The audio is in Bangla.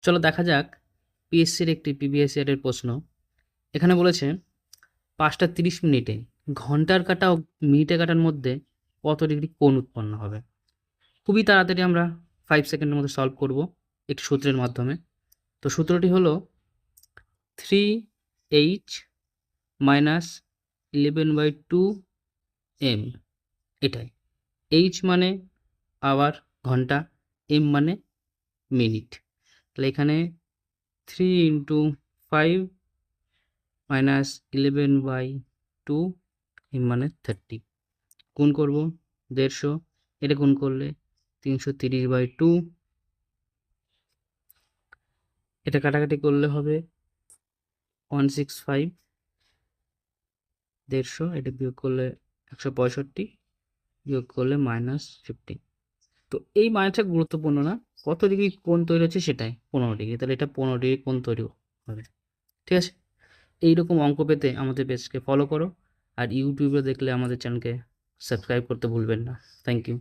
চলো দেখা যাক পিএসসির একটি প্রিভিয়াস ইয়ারের প্রশ্ন। এখানে বলেছে 5টা 30 মিনিটে ঘন্টার কাঁটা ও মিনিটের কাঁটার মধ্যে কত ডিগ্রি কোণ উৎপন্ন হবে। খুবই তাড়াতাড়ি আমরা 5 সেকেন্ডের মধ্যে সলভ করব একটি সূত্রের মাধ্যমে। তো সূত্রটি হলো 3h মাইনাস 11/2 m। এটাই h মানে আওয়ার ঘন্টা, m মানে মিনিট। তাহলে এখানে 3 ইন্টু 5 মাইনাস 11/2 m মানে 30 গুণ করব 150, এটা গুণ করলে 330/2, এটা কাটাকাটি করলে হবে 165, 150, এটা বিয়োগ করলে 165, বিয়োগ করলে -15। তো এই মানটা গুরুত্বপূর্ণ না, কত ডিগ্রি কোণ তৈরি হচ্ছে সেটাই, 15 ডিগ্রি। তাহলে এটা 15 ডিগ্রি কোণ তৈরি হবে। ঠিক আছে, এইরকম অঙ্ক পেতে আমাদের পেজকে ফলো করো, আর ইউটিউবে দেখলে আমাদের চ্যানেলকে সাবস্ক্রাইব করতে ভুলবেন না। Thank you.